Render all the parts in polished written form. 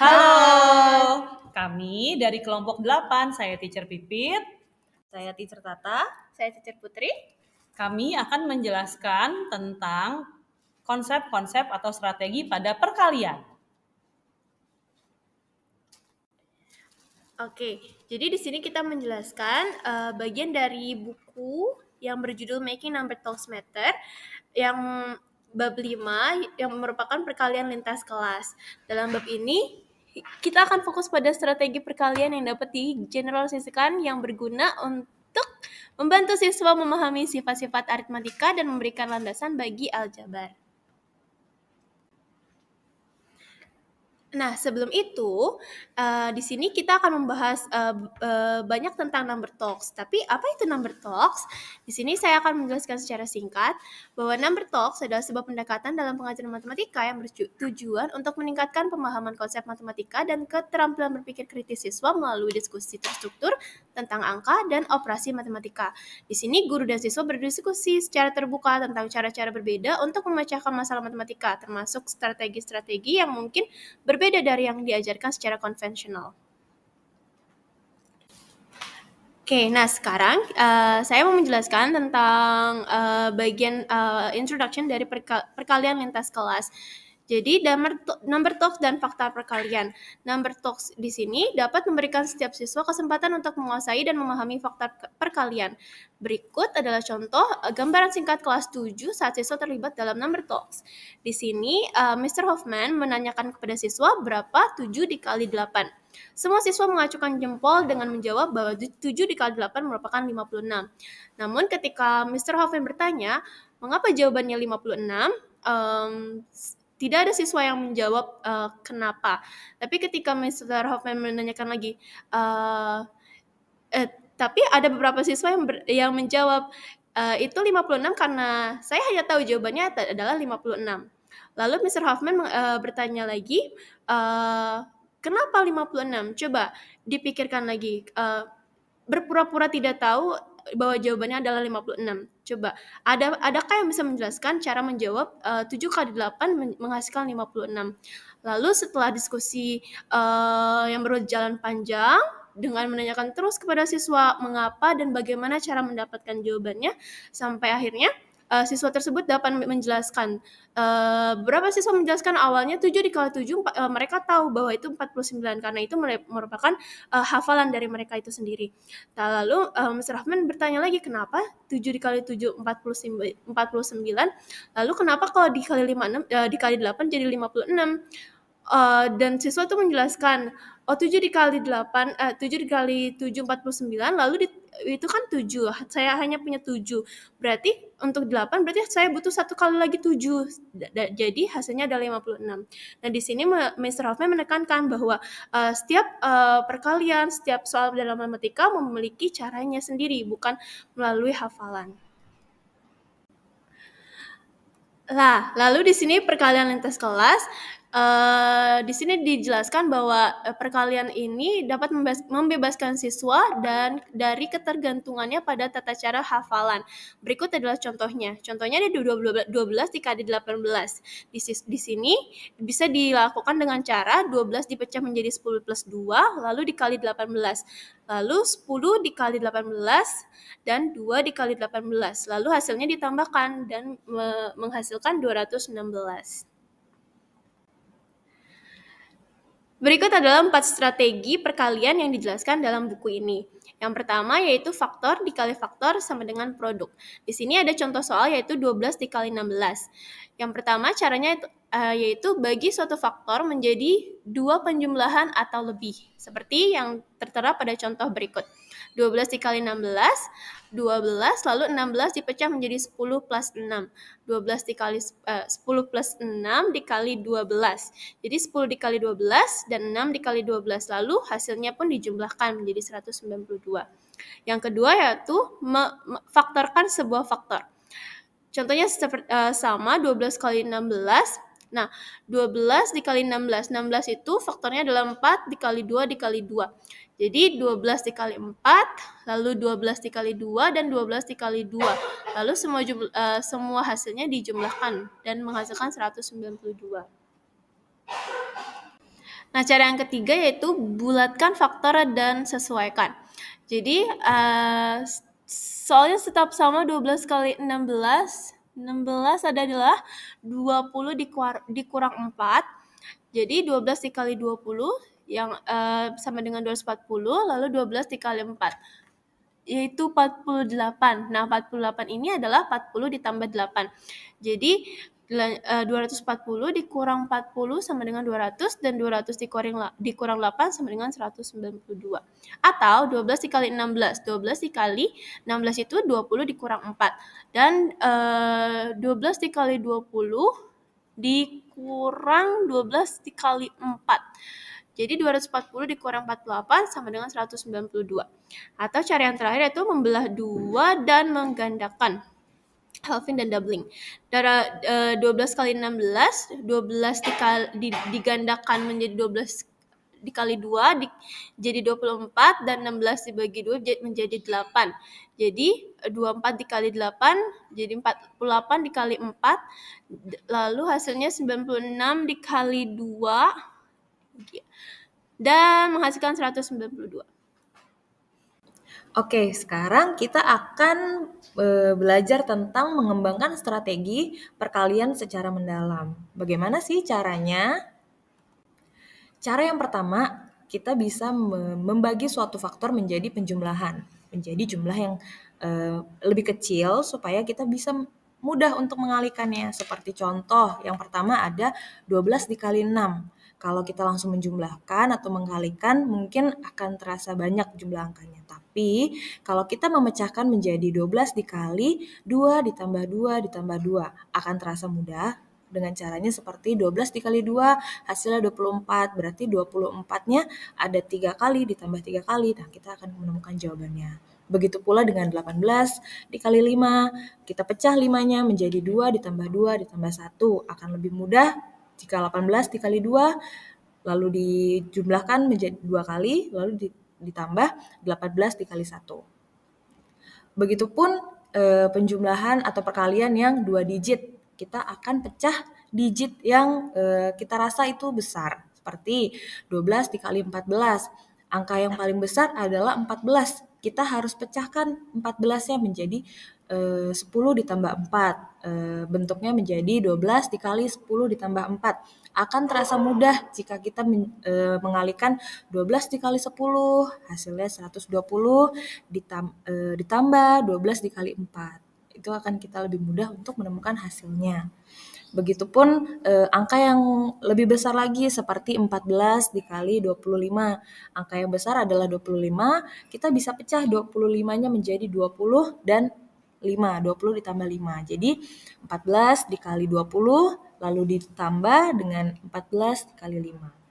Halo, kami dari kelompok 8, saya Teacher Pipit, saya Teacher Tata, saya Teacher Putri. Kami akan menjelaskan tentang konsep-konsep atau strategi pada perkalian. Oke, jadi di sini kita menjelaskan bagian dari buku yang berjudul Making Number Talks Matter yang bab 5 yang merupakan perkalian lintas kelas. Dalam bab ini kita akan fokus pada strategi perkalian yang dapat digeneralisasikan yang berguna untuk membantu siswa memahami sifat-sifat aritmatika dan memberikan landasan bagi aljabar. Nah, sebelum itu, di sini kita akan membahas banyak tentang number talks. Tapi apa itu number talks? Di sini saya akan menjelaskan secara singkat bahwa number talks adalah sebuah pendekatan dalam pengajaran matematika yang bertujuan untuk meningkatkan pemahaman konsep matematika dan keterampilan berpikir kritis siswa melalui diskusi terstruktur tentang angka dan operasi matematika. Di sini guru dan siswa berdiskusi secara terbuka tentang cara-cara berbeda untuk memecahkan masalah matematika, termasuk strategi-strategi yang mungkin berbeda dari yang diajarkan secara konvensional. Oke, nah sekarang saya mau menjelaskan tentang bagian introduction dari perkalian lintas kelas. Jadi number talks dan fakta perkalian. Number talks di sini dapat memberikan setiap siswa kesempatan untuk menguasai dan memahami fakta perkalian. Berikut adalah contoh gambaran singkat kelas 7 saat siswa terlibat dalam number talks. Di sini Mr. Hoffman menanyakan kepada siswa berapa 7 dikali 8. Semua siswa mengacukan jempol dengan menjawab bahwa 7 dikali 8 merupakan 56. Namun ketika Mr. Hoffman bertanya, mengapa jawabannya 56? Tidak ada siswa yang menjawab kenapa. Tapi ketika Mr. Hoffman menanyakan lagi, tapi ada beberapa siswa yang menjawab, itu 56 karena saya hanya tahu jawabannya adalah 56. Lalu Mr. Hoffman bertanya lagi, kenapa 56? Coba dipikirkan lagi. Berpura-pura tidak tahu bahwa jawabannya adalah 56. Coba, adakah yang bisa menjelaskan cara menjawab 7 kali 8 menghasilkan 56? Lalu setelah diskusi yang berjalan panjang, dengan menanyakan terus kepada siswa mengapa dan bagaimana cara mendapatkan jawabannya, sampai akhirnya siswa tersebut dapat menjelaskan. Berapa siswa menjelaskan awalnya 7 dikali 7, mereka tahu bahwa itu 49 karena itu merupakan hafalan dari mereka itu sendiri. Nah, lalu Mr. Hoffman bertanya lagi, kenapa 7 dikali 7 49? Lalu kenapa kalau dikali 8 jadi 56? Dan siswa itu menjelaskan, 7 dikali 7 49, lalu itu kan 7, saya hanya punya 7, berarti untuk 8 berarti saya butuh 1 kali lagi 7, jadi hasilnya adalah 56. Nah di sini Mr. Hoffman menekankan bahwa setiap perkalian, setiap soal dalam matematika memiliki caranya sendiri, bukan melalui hafalan. Lalu di sini perkalian lintas kelas. Di sini dijelaskan bahwa perkalian ini dapat membebaskan siswa dan dari ketergantungannya pada tata cara hafalan. Berikut adalah contohnya. Contohnya ada 12 dikali 18. Di sini bisa dilakukan dengan cara 12 dipecah menjadi 10 plus 2, lalu dikali 18. Lalu 10 dikali 18 dan 2 dikali 18. Lalu hasilnya ditambahkan dan menghasilkan 216. Berikut adalah 4 strategi perkalian yang dijelaskan dalam buku ini. Yang pertama yaitu faktor dikali faktor sama dengan produk. Di sini ada contoh soal yaitu 12 dikali 16. Yang pertama caranya yaitu bagi suatu faktor menjadi 2 penjumlahan atau lebih. Seperti yang tertera pada contoh berikut. 12 dikali 16, 12, lalu 16 dipecah menjadi 10 plus 6. 12 dikali 10 plus 6 dikali 12. Jadi 10 dikali 12 dan 6 dikali 12. Lalu hasilnya pun dijumlahkan menjadi 192. Yang kedua yaitu faktorkan sebuah faktor. Contohnya sama 12 kali 16. Nah, 12 dikali 16. 16 itu faktornya adalah 4 dikali 2 dikali 2. Jadi 12 dikali 4, lalu 12 dikali 2, dan 12 dikali 2. Lalu semua hasilnya dijumlahkan dan menghasilkan 192. Nah, cara yang ketiga yaitu bulatkan faktor dan sesuaikan. Jadi, soalnya tetap sama 12 kali 16. 16 adalah 20 dikurang 4. Jadi 12 dikali 20 yang sama dengan 240, lalu 12 dikali 4 yaitu 48. Nah, 48 ini adalah 40 ditambah 8. Jadi 240 dikurang 40 sama dengan 200, dan 200 dikurang 8 sama dengan 192. Atau 12 dikali 16. 12 dikali 16 itu 20 dikurang 4. Dan 12 dikali 20 dikurang 12 dikali 4. Jadi 240 dikurang 48 sama dengan 192. Atau cara yang terakhir yaitu membelah 2 dan menggandakan. Halving dan doubling. 12 kali 16, 12 digandakan menjadi 12 dikali 2 jadi 24, dan 16 dibagi 2 menjadi 8. Jadi 24 dikali 8 jadi 48 dikali 4, lalu hasilnya 96 dikali 2 dan menghasilkan 192. Oke, sekarang kita akan belajar tentang mengembangkan strategi perkalian secara mendalam. Bagaimana sih caranya? Cara yang pertama, kita bisa membagi suatu faktor menjadi penjumlahan, menjadi jumlah yang lebih kecil supaya kita bisa mudah untuk mengalihkannya. Seperti contoh, yang pertama ada 12 dikali 6. Kalau kita langsung menjumlahkan atau mengkalikan, mungkin akan terasa banyak jumlah angkanya. Tapi, kalau kita memecahkan menjadi 12 dikali 2 ditambah 2 ditambah 2, akan terasa mudah. Dengan caranya seperti 12 dikali 2, hasilnya 24. Berarti 24-nya ada 3 kali ditambah 3 kali. Nah, kita akan menemukan jawabannya. Begitu pula dengan 18 dikali 5. Kita pecah 5-nya menjadi 2 ditambah 2 ditambah 1. Akan lebih mudah jika 18 dikali 2, lalu dijumlahkan menjadi 2 kali, lalu ditambah 18 dikali 1. Begitupun penjumlahan atau perkalian yang 2 digit. Kita akan pecah digit yang kita rasa itu besar. Seperti 12 dikali 14. Angka yang paling besar adalah 14. Kita harus pecahkan 14-nya menjadi 10 ditambah 4. Bentuknya menjadi 12 dikali 10 ditambah 4. Akan terasa mudah jika kita mengalihkan 12 dikali 10, hasilnya 120 ditambah 12 dikali 4. Itu akan kita lebih mudah untuk menemukan hasilnya. Begitupun angka yang lebih besar lagi seperti 14 dikali 25. Angka yang besar adalah 25, kita bisa pecah 25-nya menjadi 20 dan 5, 20 ditambah 5. Jadi 14 dikali 20, lalu ditambah dengan 14 dikali 5.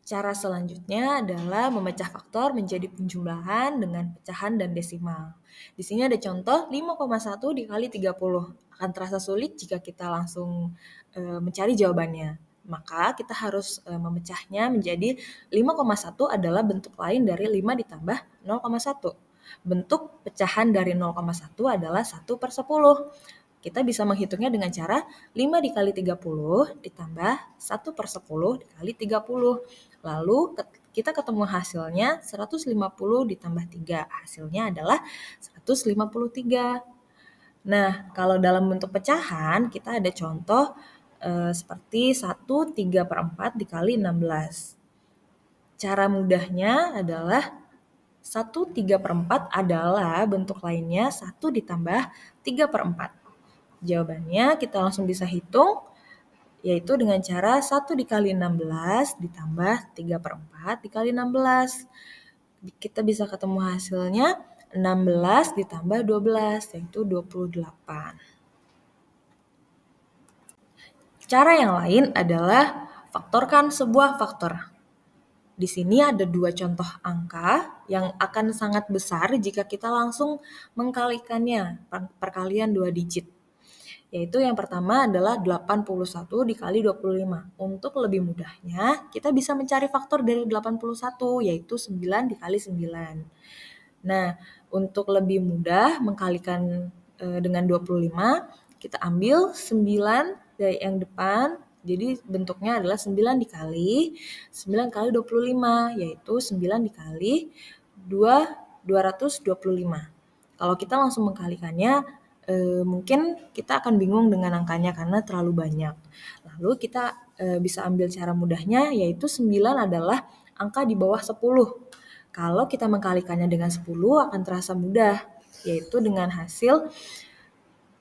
Cara selanjutnya adalah memecah faktor menjadi penjumlahan dengan pecahan dan desimal. Di sini ada contoh 5,1 dikali 30. Akan terasa sulit jika kita langsung mencari jawabannya. Maka kita harus memecahnya menjadi 5,1 adalah bentuk lain dari 5 ditambah 0,1. Bentuk pecahan dari 0,1 adalah 1 per 10. Kita bisa menghitungnya dengan cara 5 dikali 30 ditambah 1 per 10 dikali 30. Lalu kita ketemu hasilnya 150 ditambah 3. Hasilnya adalah 153. Nah, kalau dalam bentuk pecahan, kita ada contoh seperti 1 3 per 4 dikali 16. Cara mudahnya adalah 1 3 per 4 adalah bentuk lainnya 1 ditambah 3 per 4. Jawabannya kita langsung bisa hitung, yaitu dengan cara 1 dikali 16 ditambah 3 per 4 dikali 16. Kita bisa ketemu hasilnya 16 ditambah 12, yaitu 28. Cara yang lain adalah faktorkan sebuah faktor. Di sini ada 2 contoh angka yang akan sangat besar jika kita langsung mengkalikannya, perkalian 2 digit. Yaitu yang pertama adalah 81 dikali 25. Untuk lebih mudahnya, kita bisa mencari faktor dari 81, yaitu 9 dikali 9. Nah, untuk lebih mudah mengkalikan dengan 25, kita ambil 9 dari yang depan, Jadi bentuknya adalah 9 dikali 9 kali 25, yaitu 9 dikali 225. Kalau kita langsung mengkalikannya, mungkin kita akan bingung dengan angkanya karena terlalu banyak. Lalu kita bisa ambil cara mudahnya, yaitu 9 adalah angka di bawah 10. Kalau kita mengkalikannya dengan 10 akan terasa mudah, yaitu dengan hasil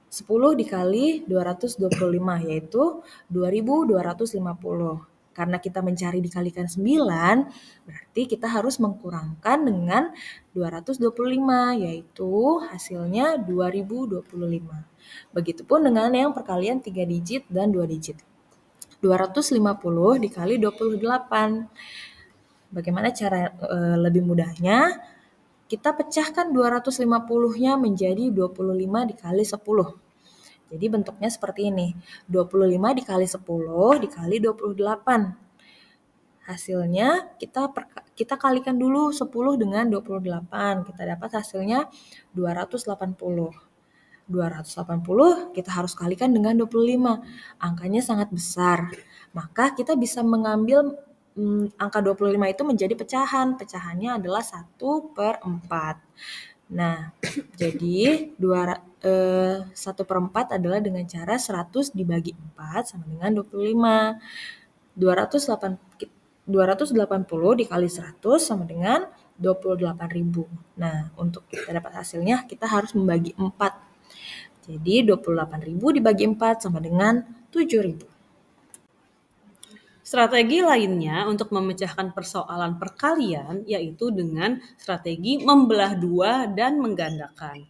10 dikali 225, yaitu 2250. Karena kita mencari dikalikan 9, berarti kita harus mengkurangkan dengan 225, yaitu hasilnya 2025. Begitupun dengan yang perkalian 3 digit dan 2 digit. 250 dikali 28. Bagaimana cara lebih mudahnya? Kita pecahkan 250-nya menjadi 25 dikali 10. Jadi bentuknya seperti ini. 25 dikali 10 dikali 28. Hasilnya kita kalikan dulu 10 dengan 28. Kita dapat hasilnya 280. 280 kita harus kalikan dengan 25. Angkanya sangat besar. Maka kita bisa mengambil angka 25 itu menjadi pecahan. Pecahannya adalah 1/4. Nah, jadi 1/4 adalah dengan cara 100 dibagi 4 sama dengan 25. 280 dikali 100 sama dengan 28.000. Nah, untuk kita dapat hasilnya kita harus membagi 4. Jadi 28.000 dibagi 4 sama dengan 7.000. Strategi lainnya untuk memecahkan persoalan perkalian yaitu dengan strategi membelah dua dan menggandakan.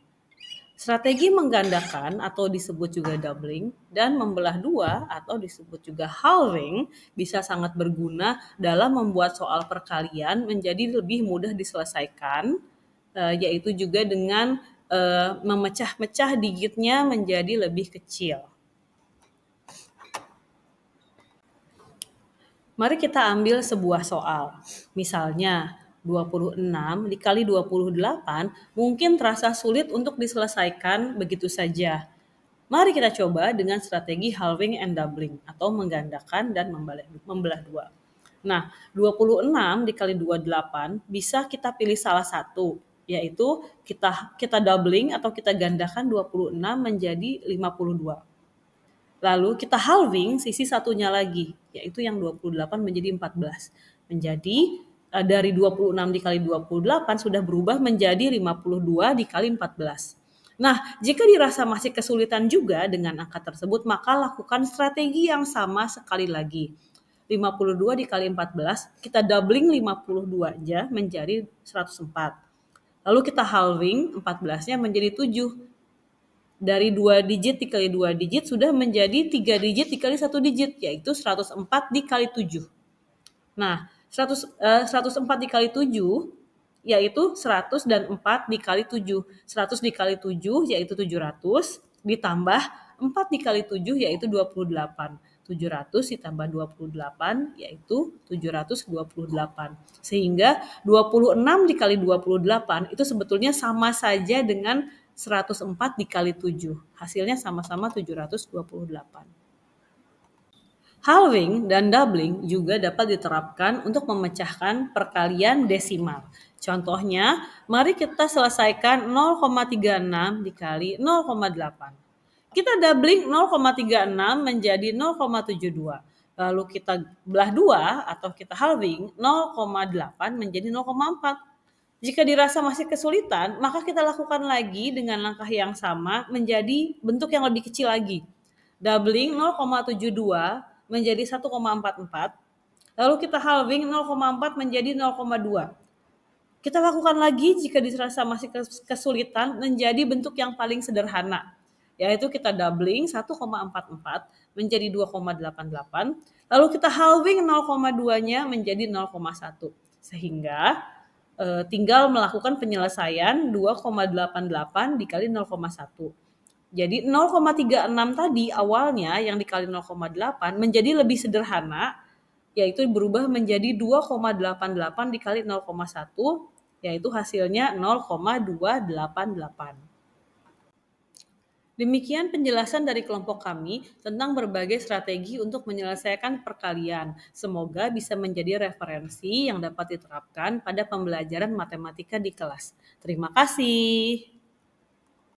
Strategi menggandakan atau disebut juga doubling dan membelah dua atau disebut juga halving bisa sangat berguna dalam membuat soal perkalian menjadi lebih mudah diselesaikan, yaitu juga dengan memecah-mecah digitnya menjadi lebih kecil. Mari kita ambil sebuah soal. Misalnya 26 dikali 28 mungkin terasa sulit untuk diselesaikan begitu saja. Mari kita coba dengan strategi halving and doubling atau menggandakan dan membelah dua. Nah, 26 dikali 28 bisa kita pilih salah satu, yaitu kita doubling atau kita gandakan 26 menjadi 52. Lalu kita halving sisi satunya lagi, yaitu yang 28 menjadi 14. Menjadi dari 26 dikali 28 sudah berubah menjadi 52 dikali 14. Nah, jika dirasa masih kesulitan juga dengan angka tersebut, maka lakukan strategi yang sama sekali lagi. 52 dikali 14, kita doubling 52 aja menjadi 104. Lalu kita halving 14-nya menjadi 7. Dari 2 digit dikali 2 digit sudah menjadi 3 digit dikali 1 digit, yaitu 104 dikali 7. Nah, 104 dikali 7 yaitu 100 dan 4 dikali 7. 100 dikali 7 yaitu 700, ditambah 4 dikali 7 yaitu 28. 700 ditambah 28 yaitu 728. Sehingga 26 dikali 28 itu sebetulnya sama saja dengan 104 dikali 7. Hasilnya sama-sama 728. Halving dan doubling juga dapat diterapkan untuk memecahkan perkalian desimal. Contohnya, mari kita selesaikan 0,36 dikali 0,8. Kita doubling 0,36 menjadi 0,72. Lalu kita belah 2 atau kita halving 0,8 menjadi 0,4. Jika dirasa masih kesulitan, maka kita lakukan lagi dengan langkah yang sama menjadi bentuk yang lebih kecil lagi. Doubling 0,72 menjadi 1,44. Lalu kita halving 0,4 menjadi 0,2. Kita lakukan lagi jika dirasa masih kesulitan menjadi bentuk yang paling sederhana, yaitu kita doubling 1,44 menjadi 2,88. Lalu kita halving 0,2-nya menjadi 0,1. Sehingga tinggal melakukan penyelesaian 2,88 dikali 0,1. Jadi 0,36 tadi awalnya yang dikali 0,8 menjadi lebih sederhana, yaitu berubah menjadi 2,88 dikali 0,1, yaitu hasilnya 0,288. Demikian penjelasan dari kelompok kami tentang berbagai strategi untuk menyelesaikan perkalian. Semoga bisa menjadi referensi yang dapat diterapkan pada pembelajaran matematika di kelas. Terima kasih.